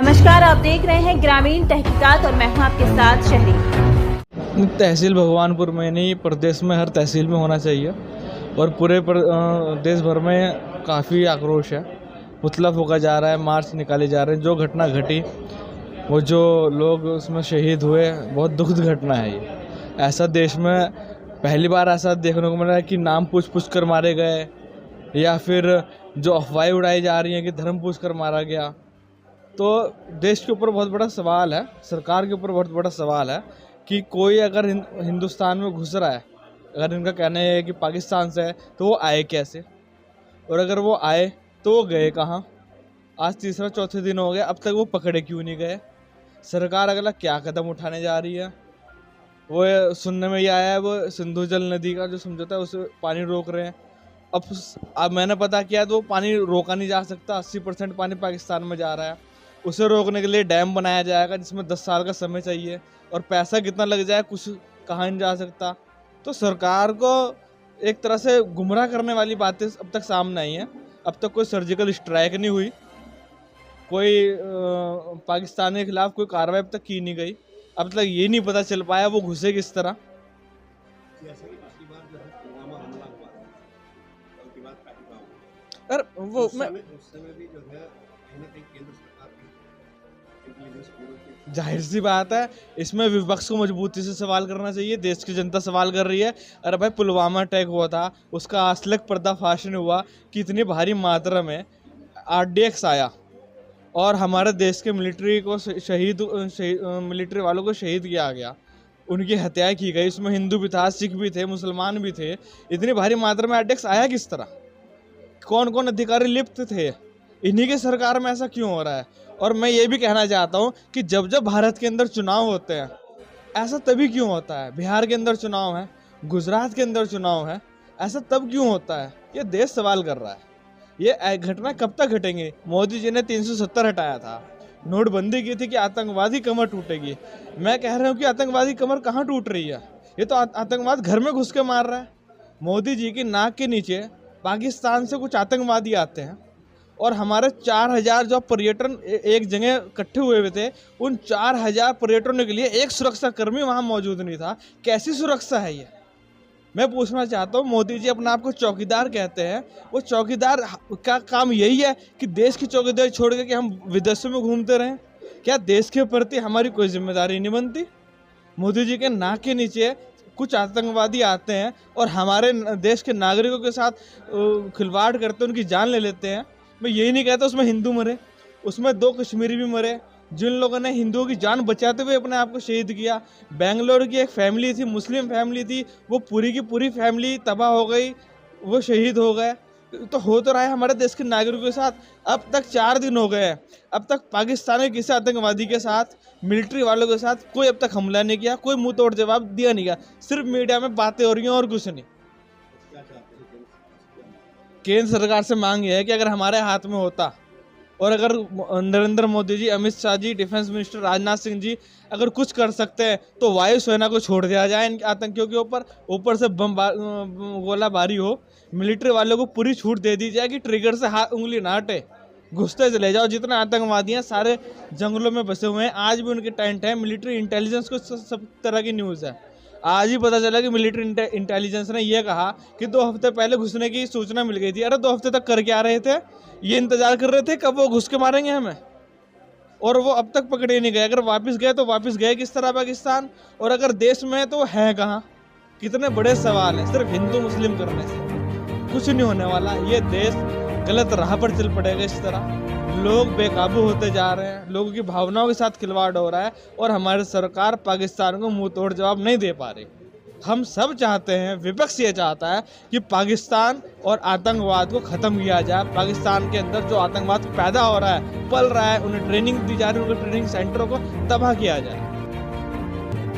नमस्कार, आप देख रहे हैं ग्रामीण तहकीकात और मैं हूं आपके साथ शहरी। तहसील भगवानपुर में नहीं, प्रदेश में हर तहसील में होना चाहिए। और पूरे देश भर में काफ़ी आक्रोश है, पुतला फूंका जा रहा है, मार्च निकाले जा रहे हैं। जो घटना घटी, वो जो लोग उसमें शहीद हुए, बहुत दुखद घटना है ये। ऐसा देश में पहली बार ऐसा देखने को मिला है कि नाम पूछ कर मारे गए, या फिर जो अफवाहें उड़ाई जा रही हैं कि धर्म पूछ कर मारा गया। तो देश के ऊपर बहुत बड़ा सवाल है, सरकार के ऊपर बहुत बड़ा सवाल है कि कोई अगर हिंदुस्तान में घुस रहा है, अगर इनका कहना है कि पाकिस्तान से है, तो वो आए कैसे, और अगर वो आए तो वो गए कहाँ। आज तीसरा चौथे दिन हो गया, अब तक वो पकड़े क्यों नहीं गए। सरकार अगला क्या कदम उठाने जा रही है। वो सुनने में ये आया है, वो सिंधु जल नदी का जो समझौता है उसे पानी रोक रहे हैं। अब मैंने पता किया तो पानी रोका नहीं जा सकता। 80% पानी पाकिस्तान में जा रहा है। उसे रोकने के लिए डैम बनाया जाएगा जिसमें 10 साल का समय चाहिए, और पैसा कितना लग जाए कुछ कहा नहीं जा सकता। तो सरकार को एक तरह से गुमराह करने वाली बातें अब तक सामने आई हैं। अब तक कोई सर्जिकल स्ट्राइक नहीं हुई, कोई पाकिस्तान के खिलाफ कोई कार्रवाई अब तक की नहीं गई। अब तक ये नहीं पता चल पाया वो घुसे किस तरह। और वो जाहिर सी बात है, इसमें विपक्ष को मजबूती से सवाल करना चाहिए। देश की जनता सवाल कर रही है, अरे भाई पुलवामा अटैक हुआ था, उसका आसलक पर्दाफाश हुआ कि इतनी भारी मात्रा में RDX आया और हमारे देश के मिलिट्री को मिलिट्री वालों को शहीद किया गया, उनकी हत्याएं की गई। उसमें हिंदू भी था, सिख भी थे, मुसलमान भी थे। इतनी भारी मात्रा में RDX आया किस तरह, कौन कौन अधिकारी लिप्त थे, इन्हीं के सरकार में ऐसा क्यों हो रहा है। और मैं ये भी कहना चाहता हूँ कि जब जब भारत के अंदर चुनाव होते हैं, ऐसा तभी क्यों होता है। बिहार के अंदर चुनाव है, गुजरात के अंदर चुनाव है, ऐसा तब क्यों होता है। ये देश सवाल कर रहा है। ये घटना कब तक घटेंगी। मोदी जी ने 370 हटाया था, नोटबंदी की थी कि आतंकवादी कमर टूटेगी। मैं कह रहा हूँ कि आतंकवादी कमर कहाँ टूट रही है, ये तो आतंकवाद घर में घुस के मार रहा है। मोदी जी की नाक के नीचे पाकिस्तान से कुछ आतंकवादी आते हैं, और हमारे 4000 जो पर्यटन एक जगह इकट्ठे हुए थे, उन 4000 पर्यटनों के लिए एक सुरक्षा कर्मी वहाँ मौजूद नहीं था। कैसी सुरक्षा है ये। मैं पूछना चाहता हूँ, मोदी जी अपने आप को चौकीदार कहते हैं, वो चौकीदार का काम यही है कि देश की चौकीदारी छोड़ के कि हम विदेशों में घूमते रहें। क्या देश के प्रति हमारी कोई जिम्मेदारी नहीं बनती। मोदी जी के नाक के नीचे कुछ आतंकवादी आते हैं और हमारे देश के नागरिकों के साथ खिलवाड़ करते हैं, उनकी जान ले लेते हैं। मैं यही नहीं कहता उसमें हिंदू मरे, उसमें 2 कश्मीरी भी मरे, जिन लोगों ने हिंदुओं की जान बचाते हुए अपने आप को शहीद किया। बेंगलोर की एक फैमिली थी, मुस्लिम फैमिली थी, वो पूरी की पूरी फैमिली तबाह हो गई, वो शहीद हो गए। तो हो तो रहा है हमारे देश के नागरिकों के साथ। अब तक 4 दिन हो गए हैं, अब तक पाकिस्तान के किसी आतंकवादी के साथ, मिलिट्री वालों के साथ कोई अब तक हमला नहीं किया, कोई मुंह तोड़ जवाब दिया नहीं गया। सिर्फ मीडिया में बातें हो रही हैं और कुछ नहीं। केंद्र सरकार से मांग है कि अगर हमारे हाथ में होता, और अगर नरेंद्र मोदी जी, अमित शाह जी, डिफेंस मिनिस्टर राजनाथ सिंह जी अगर कुछ कर सकते हैं तो वायुसेना को छोड़ दिया जाए इन आतंकियों के ऊपर से गोलाबारी हो। मिलिट्री वालों को पूरी छूट दे दी जाए कि ट्रिगर से हाथ उंगली ना हटे, घुसते चले जाओ। जितने आतंकवादी हैं सारे जंगलों में बसे हुए हैं, आज भी उनके टेंट हैं। मिलिट्री इंटेलिजेंस को सब तरह की न्यूज़ है। आज ही पता चला कि मिलिट्री इंटेलिजेंस ने यह कहा कि 2 हफ्ते पहले घुसने की सूचना मिल गई थी। अरे 2 हफ्ते तक कर क्या रहे थे, ये इंतजार कर रहे थे कब वो घुस के मारेंगे हमें, और वो अब तक पकड़े नहीं गए। अगर वापस गए तो वापस गए किस तरह पाकिस्तान, और अगर देश में है तो है कहाँ। कितने बड़े सवाल हैं। सिर्फ हिंदू मुस्लिम करने से कुछ नहीं होने वाला। ये देश गलत राह पर चल पड़ेगा इस तरह। लोग बेकाबू होते जा रहे हैं, लोगों की भावनाओं के साथ खिलवाड़ हो रहा है, और हमारी सरकार पाकिस्तान को मुंह तोड़ जवाब नहीं दे पा रही। हम सब चाहते हैं, विपक्ष ये चाहता है कि पाकिस्तान और आतंकवाद को ख़त्म किया जाए। पाकिस्तान के अंदर जो आतंकवाद पैदा हो रहा है, पल रहा है, उन्हें ट्रेनिंग दी जा रही है, उनके ट्रेनिंग सेंटरों को तबाह किया जाए।